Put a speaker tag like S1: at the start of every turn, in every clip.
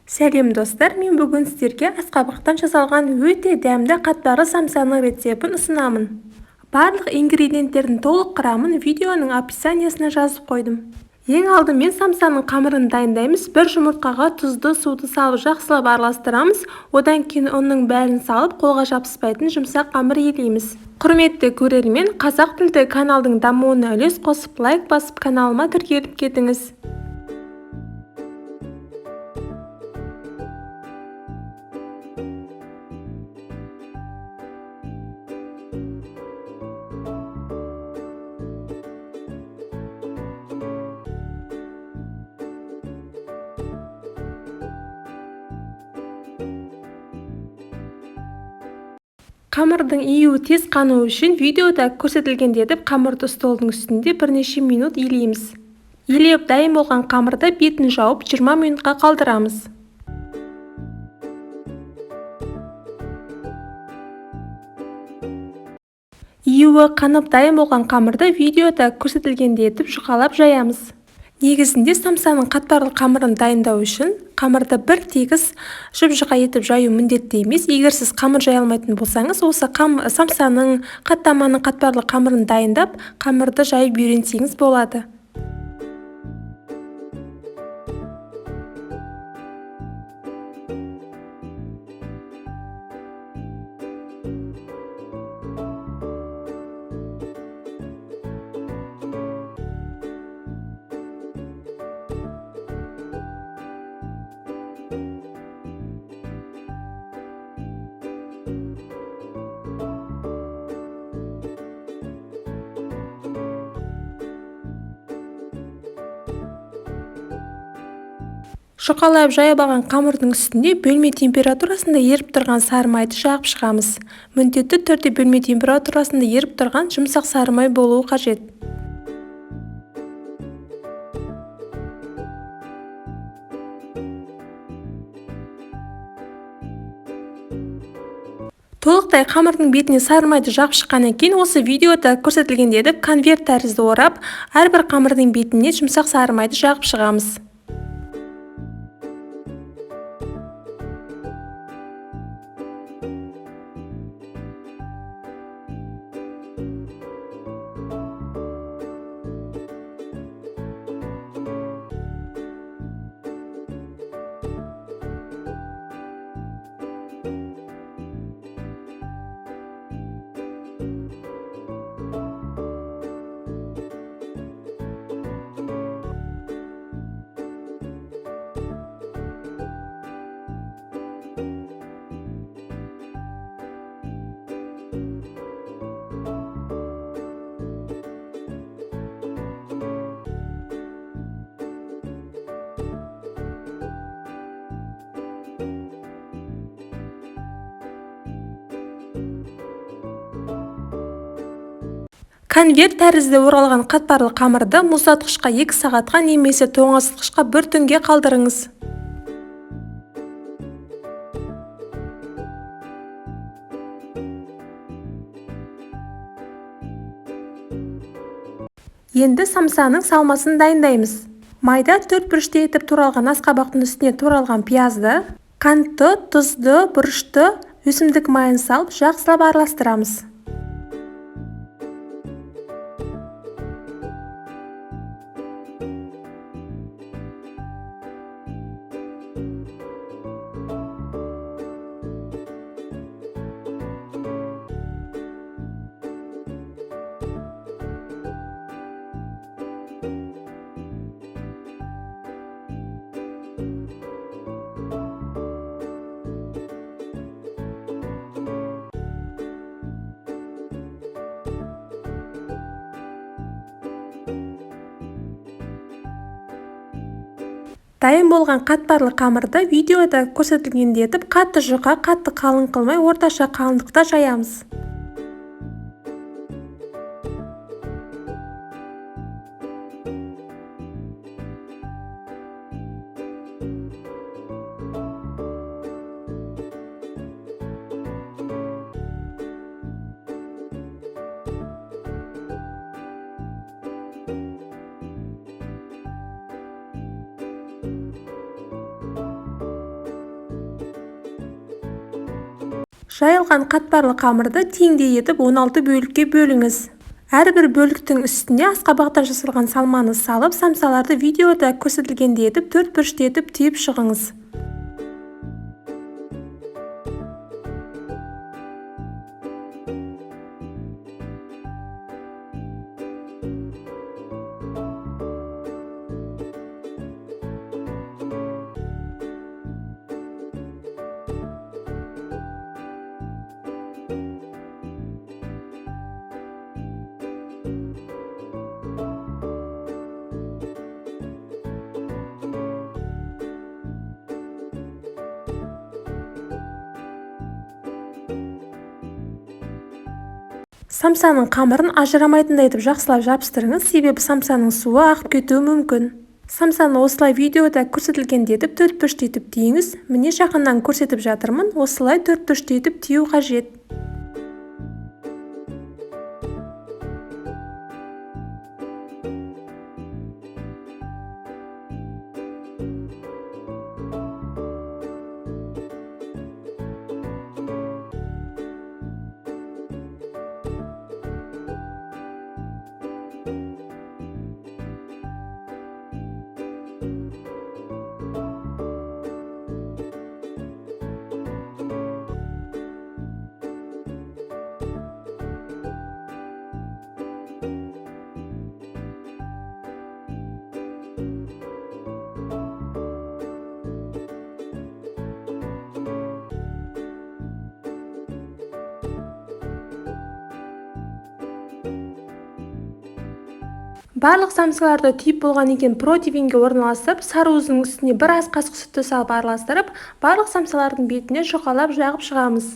S1: Сәлем достар, мен бүгін сіздерге асқабақтан жасалған өте дәмді қатпарлы самсаның рецептін ұсынамын. Барлық ингредиенттердің толық құрамын видеоның описаниясына жазып қойдым. Ең алдымен самсаның қамырын дайындаймыз. Бір жұмыртқаға тұзды суды салып жақсылап араластырамыз. Одан кейін оның бәрін салып қолға жабыспайтын жұмсақ қамыр елейміз. Құрметті көрермен, қазақ тілді каналдың дамуына үлес қосып лайк басып каналыма тіркеліп кетіңіз. Қамырдың июі тез қануы үшін видеода көрсетілгендей етіп қамырды столдың үстінде бірнеше минут елейміз. Елеп дайын болған қамырды бетін жауып 20 минутқа қалдырамыз. Июі қанып дайын болған қамырды видеода көрсетілгендей етіп жұқалап жаямыз. Негізінде самсаның қатпарлы қамырын дайындау үшін қамырды бір тегіс жұп-жұқа етіп жаю міндетті емес. Егер сіз қамыр жая алмайтын болсаңыз, осы самсаның қаттаманың қатпарлы қамырын дайындап, қамырды жайып үйренсеңіз болады. Жұқалап жайып алған қамырдың үстінде бөлме температурасында еріп тұрған сары майды жағып шығамыз. Міндетті түрде бөлме температурасында еріп тұрған жұмсақ сары май болуы қажет. Толықтай қамырдың бетіне сары майды жағып шыққаннан кейін осы видеода көрсетілгендей етіп конверт тәрізді орап, әрбір қамырдың бетіне жұмсақ сары майды жағып шығамыз. Конверт тәрізді оралған қатпарлы қамырды мұздатқышқа 2 сағатқа немесе тоңазытқышқа 1 түнге қалдырыңыз. Енді самсаның салмасын дайындаймыз. Майда 4 бұрышты етіп туралған асқабақтың үстіне туралған пиязды, қантты, тұзды, бұрышты, өсімдік майын салып жақсылап араластырамыз. Дайын болған қатпарлы қамырды видеода көрсетілгендей етіп қатты жұқа, қатты қалың қылмай орташа қалыңдықта жаямыз. Жайылған қатпарлы қамырды теңдей етіп 16 бөлікке бөліңіз. Әрбір бөліктің үстіне асқабақтан жасалған салманы салып, самсаларды видеода көрсетілгендей етіп 4 бұрышты етіп түйіп шығыңыз. Самсаның қамырын ажырамайтындай етіп жақсылап жабыстырыңыз, себебі самсаның суы ағып кетуі мүмкін. Самсаны осылай видеода көрсетілгендей етіп 4 бұрышты етіп түйіңіз. Міне жақыннан көрсетіп жатырмын. Осылай 4 бұрышты етіп түйу қажет. Барлық самсаларды түйіп болған екен противеньге орналастырып, сары уыздың үстіне бір ас қасық сүтті салып араластырып, барлық самсалардың бетіне жұқалап жағып шығамыз.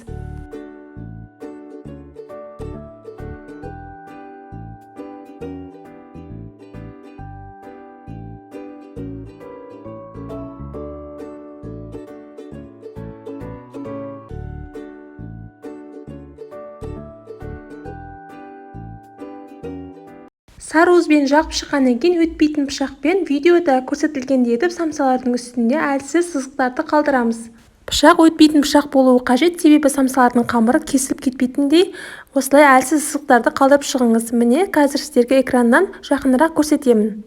S1: Сары уызбен жағып шыққаннан кейін өтпейтін пышақпен видеода көрсетілгендей етіп самсалардың үстінде әлсіз сызықтарды қалдырамыз. Пышақ өтпейтін пышақ болуы қажет, себебі самсалардың қамыры кесіліп кетпейтіндей осылай әлсіз сызықтарды қалдырып шығыңыз. Міне қазір сіздерге экраннан жақынырақ көрсетемін.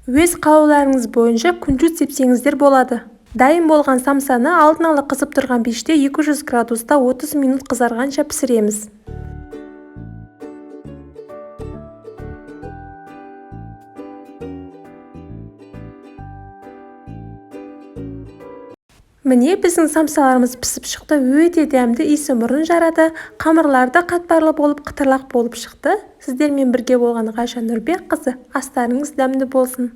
S1: Өз қалауларыңыз бойынша күнжіт сепсеңіздер болады. Дайын болған самсаны алдын ала қызып тұрған пеште 200 градуста 30 минут қызарғанша пісіреміз. Міне біздің самсаларымыз пісіп шықты, өте дәмді, иісі мұрын жарады, қамырлары да қатпарлы болып, қытырлақ болып шықты. Сіздермен бірге болған Ғайша Нұрбекқызы, астарыңыз дәмді болсын.